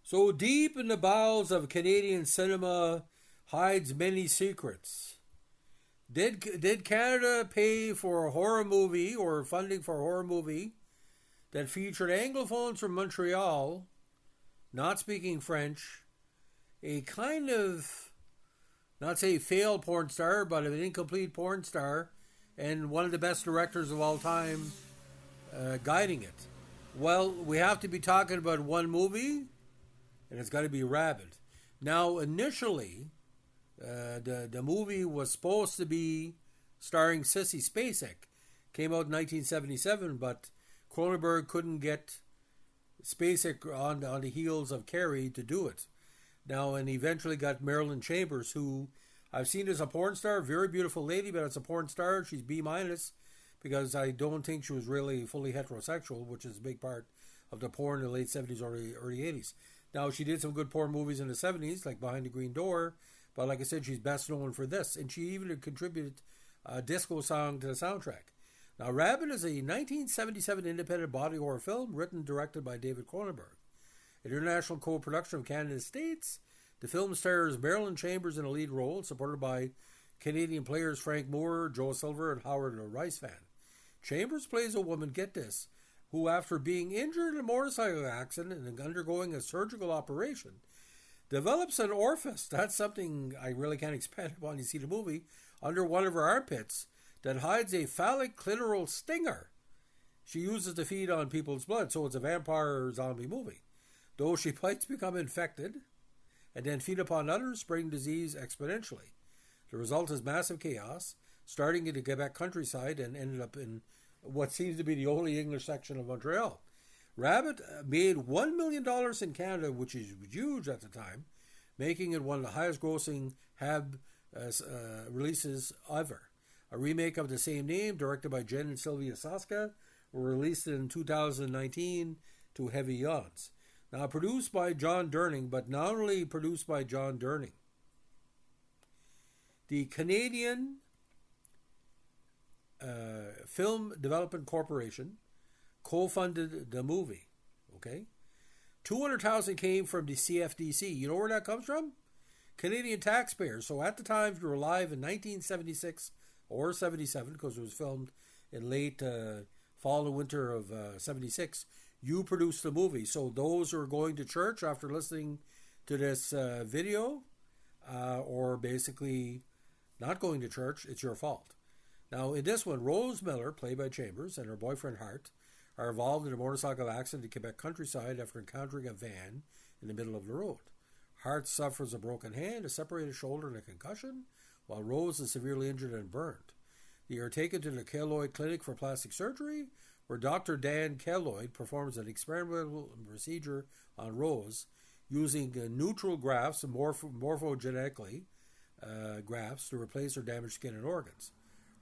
So deep in the bowels of Canadian cinema hides many secrets. Did Canada pay for a horror movie or funding for a horror movie that featured Anglophones from Montreal, not speaking French, a kind of, not say failed porn star, but an incomplete porn star, and one of the best directors of all time guiding it? Well, we have to be talking about one movie, and it's got to be Rabid. Now, initially, the movie was supposed to be starring Sissy Spacek. Came out in 1977, but Cronenberg couldn't get Spacek on the heels of Carrie to do it. Now, and eventually got Marilyn Chambers, who I've seen as a porn star, very beautiful lady, but as a porn star, she's B minus because I don't think she was really fully heterosexual, which is a big part of the porn in the late 70s, early 80s. Now, she did some good porn movies in the 70s, like Behind the Green Door, but like I said, she's best known for this, and she even contributed a disco song to the soundtrack. Now, Rabid is a 1977 independent body horror film written and directed by David Cronenberg. An international co-production of Canada and States, the film stars Marilyn Chambers in a lead role, supported by Canadian players Frank Moore, Joe Silver, and Howard Rice-Fan. Chambers plays a woman, get this, who after being injured in a motorcycle accident and undergoing a surgical operation, develops an orifice, that's something I really can't expand upon, you see the movie, under one of her armpits that hides a phallic clitoral stinger she uses to feed on people's blood, so it's a vampire zombie movie. Those she bites become infected and then feed upon others, spreading disease exponentially. The result is massive chaos, starting in the Quebec countryside and ended up in what seems to be the only English section of Montreal. Rabid made $1 million in Canada, which is huge at the time, making it one of the highest grossing HAB releases ever. A remake of the same name, directed by Jen and Sylvia Saska, were released in 2019 to heavy yawns. Now, produced by John Durning, but not only produced by John Durning, the Canadian Film Development Corporation co-funded the movie. Okay, $200,000 came from the CFDC. You know where that comes from? Canadian taxpayers. So at the time, if you were alive in 1976 or 77, because it was filmed in late fall and winter of 76, you produced the movie. So those who are going to church after listening to this video, or basically not going to church, it's your fault. Now, in this one, Rose Miller, played by Chambers, and her boyfriend Hart are involved in a motorcycle accident in Quebec countryside after encountering a van in the middle of the road. Hart suffers a broken hand, a separated shoulder, and a concussion, while Rose is severely injured and burned. They are taken to the Keloid Clinic for plastic surgery, where Dr. Dan Keloid performs an experimental procedure on Rose using neutral grafts, morphogenetically grafts, to replace her damaged skin and organs.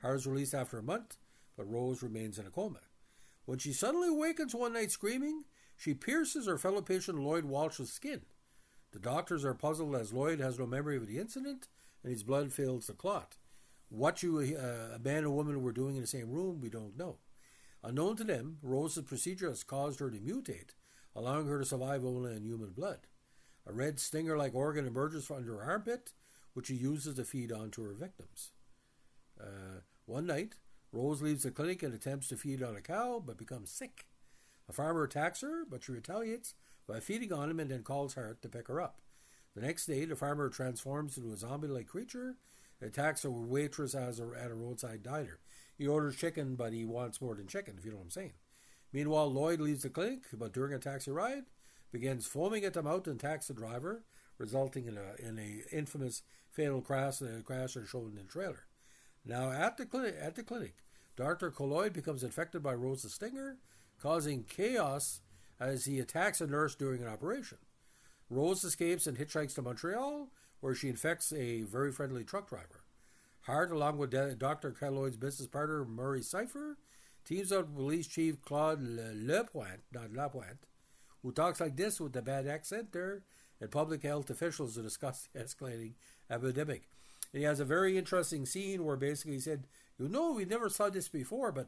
Hart is released after a month, but Rose remains in a coma. When she suddenly awakens one night screaming, she pierces her fellow patient Lloyd Walsh's skin. The doctors are puzzled as Lloyd has no memory of the incident and his blood fails to clot. What a man and woman were doing in the same room, we don't know. Unknown to them, Rose's procedure has caused her to mutate, allowing her to survive only in human blood. A red stinger-like organ emerges from under her armpit, which she uses to feed onto her victims. One night, Rose leaves the clinic and attempts to feed on a cow, but becomes sick. A farmer attacks her, but she retaliates by feeding on him and then calls Hart to pick her up. The next day, the farmer transforms into a zombie-like creature and attacks a waitress at a roadside diner. He orders chicken, but he wants more than chicken, if you know what I'm saying. Meanwhile, Lloyd leaves the clinic, but during a taxi ride, begins foaming at the mouth and attacks the driver, resulting in a infamous fatal crash as shown in the trailer. Now, at the clinic, Dr. Keloid becomes infected by Rose's stinger, causing chaos as he attacks a nurse during an operation. Rose escapes and hitchhikes to Montreal, where she infects a very friendly truck driver. Hart, along with Dr. Keloid's business partner Murray Cypher, teams up with police chief Claude Lapointe, who talks like this with a bad accent there, and public health officials to discuss the escalating epidemic. And he has a very interesting scene where basically he said, we never saw this before, but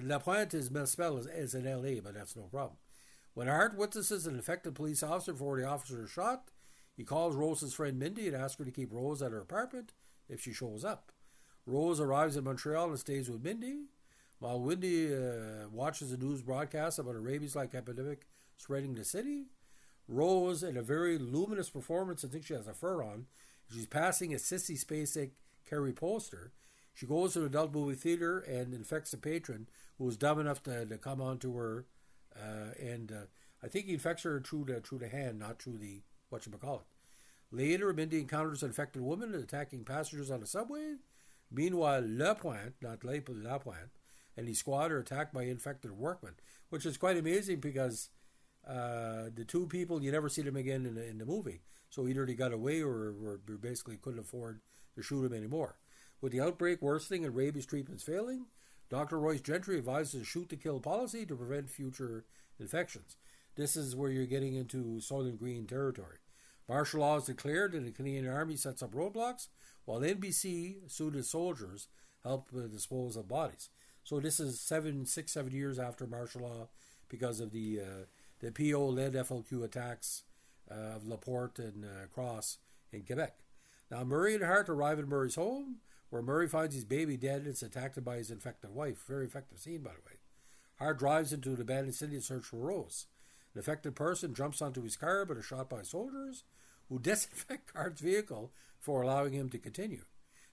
Lapointe is misspelled as in L.A., but that's no problem. When Hart witnesses an infected police officer before the officer is shot, he calls Rose's friend Mindy and asks her to keep Rose at her apartment if she shows up. Rose arrives in Montreal and stays with Mindy. While Mindy watches a news broadcast about a rabies-like epidemic spreading the city, Rose, in a very luminous performance, I think she has a fur on, she's passing a Sissy Spacek Carrie poster. She goes to an adult movie theater and infects a patron who was dumb enough to come onto her, and I think he infects her through the hand, not through the whatchamacallit. Later, Mindy encounters an infected woman attacking passengers on the subway. Meanwhile, Lapointe, not Lapointe, and his squad are attacked by infected workmen, which is quite amazing because the two people, you never see them again in the movie. So either they got away or basically couldn't afford to shoot him anymore. With the outbreak worsening and rabies treatments failing, Dr. Royce Gentry advises a shoot-to-kill policy to prevent future infections. This is where you're getting into Soylent Green territory. Martial law is declared and the Canadian Army sets up roadblocks, while NBC suited soldiers help dispose of bodies. So this is 7 years after martial law because of the PO-led FLQ attacks of Laporte and Cross in Quebec. Now Murray and Hart arrive at Murray's home, where Murray finds his baby dead and is attacked by his infected wife. Very effective scene, by the way. Hart drives into an abandoned city to search for Rose. An affected person jumps onto his car but is shot by soldiers who disinfect Hart's vehicle before allowing him to continue.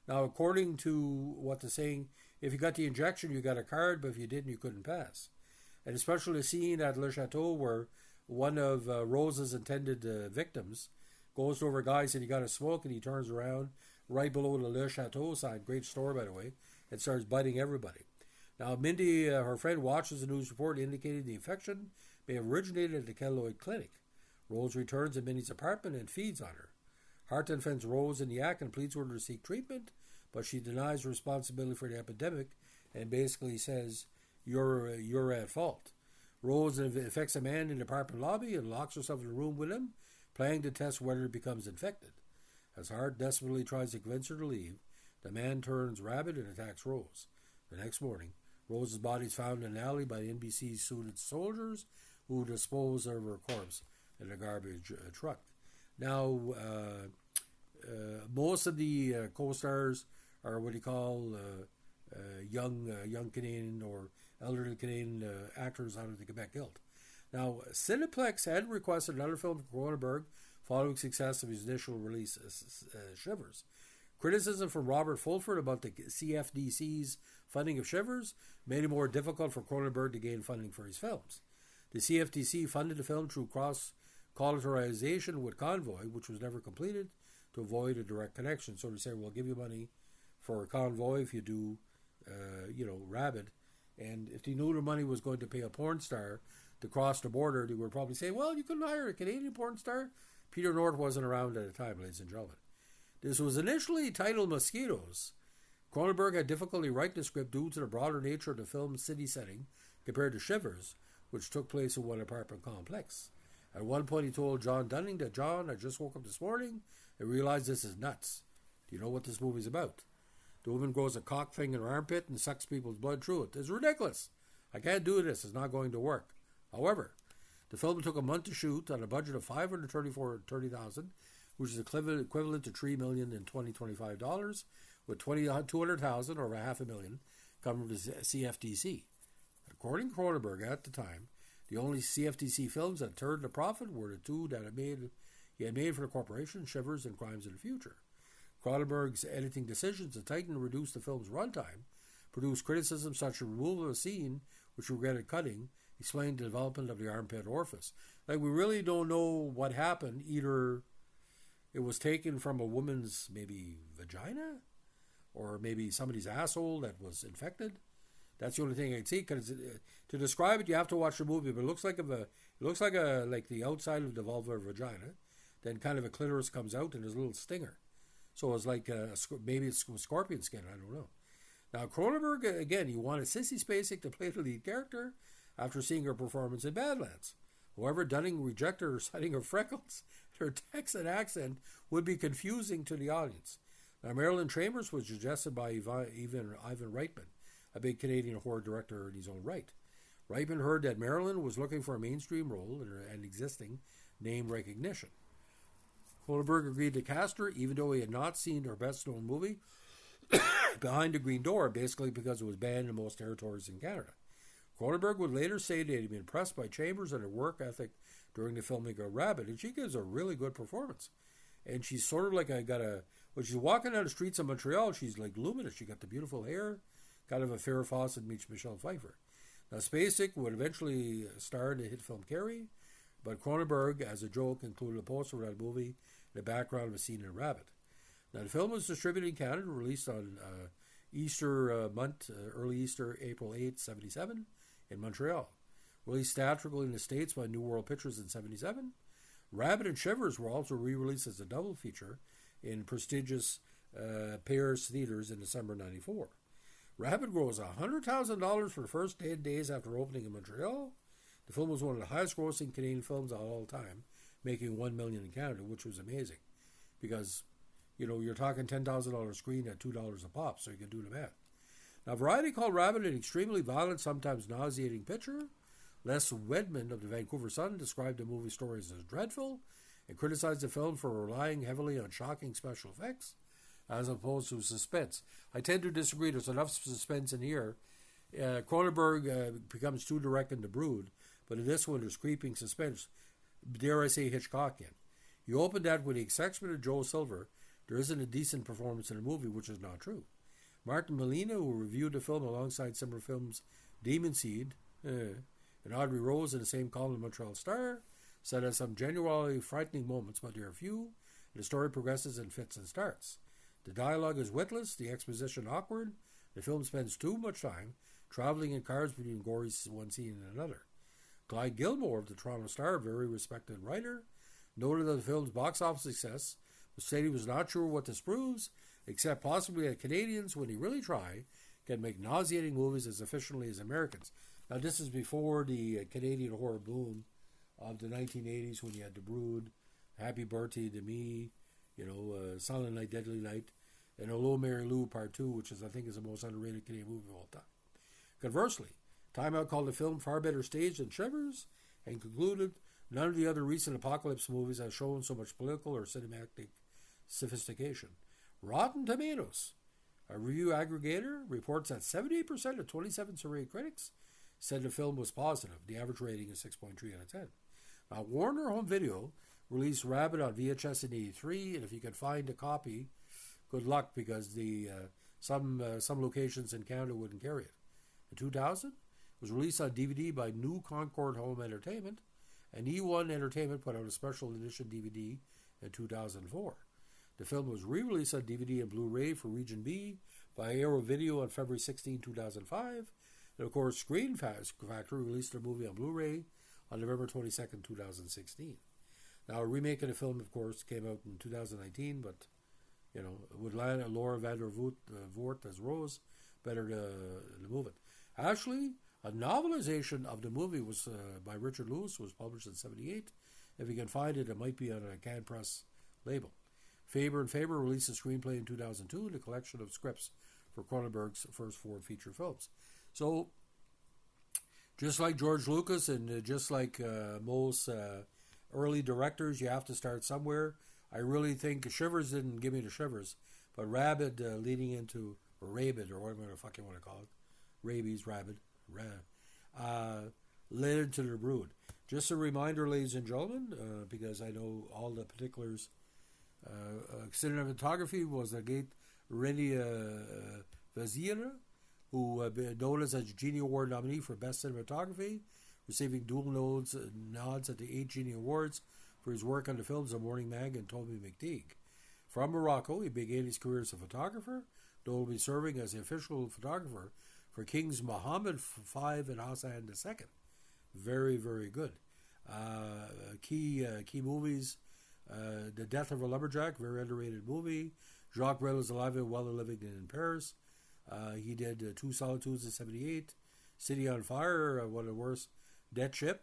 Now, according to what they're saying, if you got the injection, you got a card, but if you didn't, you couldn't pass. And especially the scene at Le Chateau where one of Rose's intended victims goes over a guy and said he got a smoke, and he turns around right below the Le Chateau sign, great store by the way, and starts biting everybody. Now Mindy, her friend, watches the news report indicating the infection may have originated at the Keloid Clinic. Rose returns to Mindy's apartment and feeds on her. Hart then finds Rose in the act and pleads with her to seek treatment, but she denies responsibility for the epidemic and basically says, you're at fault. Rose infects a man in the apartment lobby and locks herself in a room with him, planning to test whether it becomes infected. As Hart desperately tries to convince her to leave, the man turns rabid and attacks Rose. The next morning, Rose's body is found in an alley by the NBC's suited soldiers who dispose of her corpse in a garbage truck. Now, most of the co-stars are what you call young Canadian or elderly Canadian actors out of the Quebec Guild. Now, Cineplex had requested another film for Cronenberg following success of his initial release, Shivers. Criticism from Robert Fulford about the CFDC's funding of Shivers made it more difficult for Cronenberg to gain funding for his films. The CFDC funded the film through cross-collateralization with Convoy, which was never completed, to avoid a direct connection. So they say, we'll give you money for Convoy if you do, Rabid. And if they knew the money was going to pay a porn star to cross the border, they would probably say, well, you couldn't hire a Canadian porn star. Peter North wasn't around at the time, ladies and gentlemen. This was initially titled Mosquitoes. Cronenberg had difficulty writing the script due to the broader nature of the film's city setting compared to Shivers, which took place in one apartment complex. At one point he told John Dunning that, John, I just woke up this morning and realized this is nuts. Do you know what this movie's about? The woman grows a cock thing in her armpit and sucks people's blood through it. It's ridiculous. I can't do this. It's not going to work. However, the film took a month to shoot on a budget of $530,000, which is equivalent to $3 million in 2025 dollars, with $200,000 or $500,000 coming from the CFDC. According to Cronenberg at the time, the only CFDC films that turned a profit were the two that he had made for the corporation, Shivers and Crimes of the Future. Cronenberg's editing decisions to tighten and reduce the film's runtime produced criticism such as removal of a scene which he regretted cutting, explained the development of the armpit orifice. Like, we really don't know what happened. Either it was taken from a woman's maybe vagina, or maybe somebody's asshole that was infected. That's the only thing I can see. Because to describe it, you have to watch the movie. But it looks like like the outside of the vulva or vagina. Then kind of a clitoris comes out and there's a little stinger. So it's like maybe it's scorpion skin. I don't know. Now Cronenberg, again, he wanted Sissy Spacek to play the lead character after seeing her performance in Badlands. However, Dunning rejected her, citing her freckles. Her Texan accent would be confusing to the audience. Now, Marilyn Chambers was suggested by Ivan Reitman, a big Canadian horror director in his own right. Reitman heard that Marilyn was looking for a mainstream role and existing name recognition. Cronenberg agreed to cast her, even though he had not seen her best-known movie, Behind the Green Door, basically because it was banned in most territories in Canada. Cronenberg would later say that he'd been impressed by Chambers and her work ethic during the filming of Rabid, and she gives a really good performance. And she's sort of like when she's walking down the streets of Montreal, she's like luminous. She got the beautiful hair, kind of a Farrah Fawcett meets Michelle Pfeiffer. Now, Spacek would eventually star in the hit film Carrie, but Cronenberg, as a joke, included a poster of that movie in the background of a scene in Rabid. Now, the film was distributed in Canada, released on Easter month, early Easter, April 8, 1977, in Montreal. Released theatrically in the States by New World Pictures in 1977. Rabid and Shivers were also re-released as a double feature in prestigious Paris theaters in December 1994. Rabid grossed $100,000 for the first 10 days after opening in Montreal. The film was one of the highest-grossing Canadian films of all time, making $1 million in Canada, which was amazing, because you're talking $10,000 screen at $2 a pop, so you can do the math. Now, Variety called Rabid an extremely violent, sometimes nauseating picture. Les Wedman of the Vancouver Sun described the movie stories as dreadful and criticized the film for relying heavily on shocking special effects as opposed to suspense. I tend to disagree. There's enough suspense in here. Cronenberg becomes too direct in The Brood, but in this one there's creeping suspense. Dare I say Hitchcockian. You open that with the exception of Joe Silver, there isn't a decent performance in the movie, which is not true. Martin Molina, who reviewed the film alongside similar films Demon Seed and Audrey Rose in the same column in Montreal Star, said there's some genuinely frightening moments, but there are few, and the story progresses in fits and starts. The dialogue is witless, the exposition awkward, the film spends too much time traveling in cars between gory one scene and another. Clyde Gilmore of the Toronto Star, a very respected writer, noted that the film's box office success, but said he was not sure what this proves, except possibly that Canadians, when they really try, can make nauseating movies as efficiently as Americans. Now, this is before the Canadian horror boom of the 1980s, when you had The Brood, Happy Birthday to Me, Silent Night, Deadly Night, and Hello, Mary Lou Part 2, which I think is the most underrated Canadian movie of all time. Conversely, Time Out called the film far better staged than Shivers, and concluded none of the other recent apocalypse movies have shown so much political or cinematic sophistication. Rotten Tomatoes, a review aggregator, reports that 78% of 27 surveyed critics said the film was positive. The average rating is 6.3 out of 10. Now, Warner Home Video released Rabid on VHS in 1983, and if you can find a copy, good luck, because some locations in Canada wouldn't carry it. In 2000, it was released on DVD by New Concord Home Entertainment, and E1 Entertainment put out a special edition DVD in 2004. The film was re-released on DVD and Blu-ray for Region B by Aero Video on February 16, 2005. And of course, Screen Factory released their movie on Blu-ray on November 22, 2016. Now, a remake of the film, of course, came out in 2019, but, with Laura Vandervoort as Rose, better to move it. Actually, a novelization of the movie was by Richard Lewis, was published in 1978. If you can find it, it might be on a Can Press label. Faber and Faber released a screenplay in 2002 and a collection of scripts for Cronenberg's first 4 feature films. So, just like George Lucas and just like most early directors, you have to start somewhere. I really think Shivers didn't give me the shivers, but Rabid leading into, or Rabid, or whatever the fuck you want to call it, Rabies, Rabid, led into The Brood. Just a reminder, ladies and gentlemen, because I know all the particulars. Cinematography was the great René Vazira, who known as a Genie Award nominee for Best Cinematography, receiving dual nods at the 8 Genie Awards for his work on the films of Morning Mag and Toby McTeague. From Morocco, he began his career as a photographer, notably serving as the official photographer for Kings Mohammed V and Hassan II. Very, very good. Key movies. The Death of a Lumberjack, very underrated movie. Jacques Brel is alive and well and living in Paris. He did Two Solitudes in 1978. City on Fire, one of the worst. Dead Ship.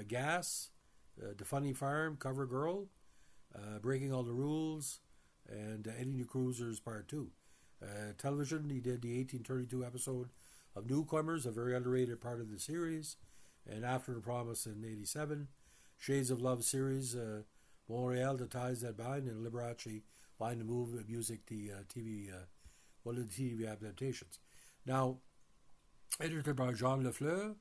Gas. The Funny Farm, Cover Girl. Breaking All the Rules. And Eddie the Cruisers Part 2. Television, he did the 1832 episode of Newcomers, a very underrated part of the series. And After the Promise in 87. Shades of Love series, Montreal, The Ties That Bind, and Liberace, Bind the Movie, Music, the TV, one of the TV adaptations. Now, edited by Jean Lafleur,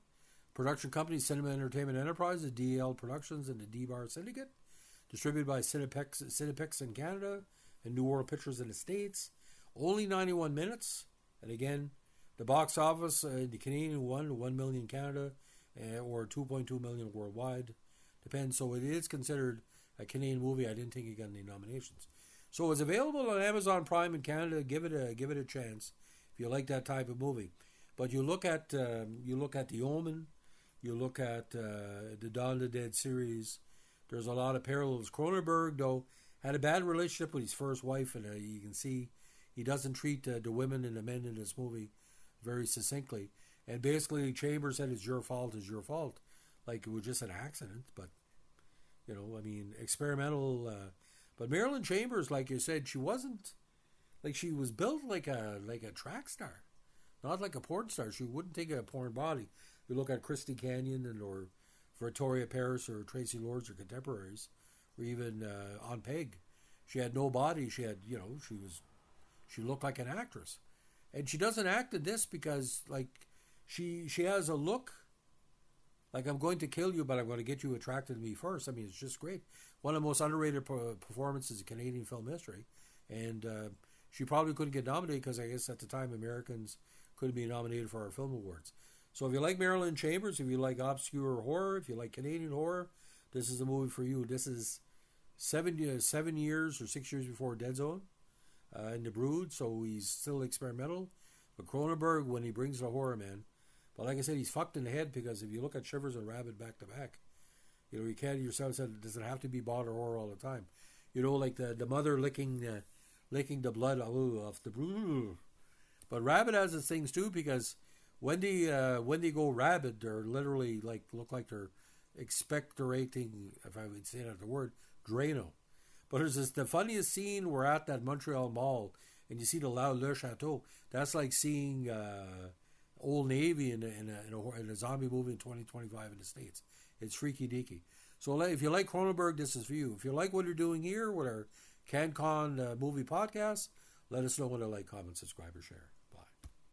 production company Cinema Entertainment Enterprises, DL Productions, and the D-Bar Syndicate. Distributed by Cinepix in Canada and New World Pictures in the States. Only 91 minutes. And again, the box office, the Canadian won 1 million in Canada, or 2.2 million worldwide. Depends. So it is considered a Canadian movie. I didn't think it got any nominations. So it's available on Amazon Prime in Canada. Give it a chance if you like that type of movie. But you look at The Omen, you look at the Dawn of the Dead series. There's a lot of parallels. Cronenberg, though, had a bad relationship with his first wife, and you can see he doesn't treat the women and the men in this movie very succinctly. And basically, Chambers said, it's your fault. Like, it was just an accident. But, experimental. But Marilyn Chambers, like you said, she wasn't, like, she was built like a track star. Not like a porn star. She wouldn't take a porn body. You look at Christy Canyon or Victoria Paris or Tracy Lords or contemporaries, or even on Peg. She had no body. She had, she looked like an actress. And she doesn't act in this because, like, she has a look like, I'm going to kill you, but I'm going to get you attracted to me first. I mean, it's just great. One of the most underrated performances in Canadian film history. And she probably couldn't get nominated because I guess at the time Americans couldn't be nominated for our film awards. So if you like Marilyn Chambers, if you like obscure horror, if you like Canadian horror, this is the movie for you. This is 7 years or 6 years before Dead Zone in The Brood, so he's still experimental. But Cronenberg, when he brings the horror, man. But like I said, he's fucked in the head because if you look at Shivers and Rabid back to back, you can't yourself say, does it have to be bother horror all the time? Like the mother licking the blood off the Brood. But Rabid has its things too because when they go rabid, they're literally look like they're expectorating, if I would say that the word, Drano. But there's the funniest scene. We're at that Montreal mall and you see the Le Chateau. That's like seeing Old Navy in a zombie movie in 2025 in the States. It's freaky deaky. So if you like Cronenberg, this is for you. If you like what you're doing here with our CanCon movie podcast, let us know what I like, comment, subscribe, or share.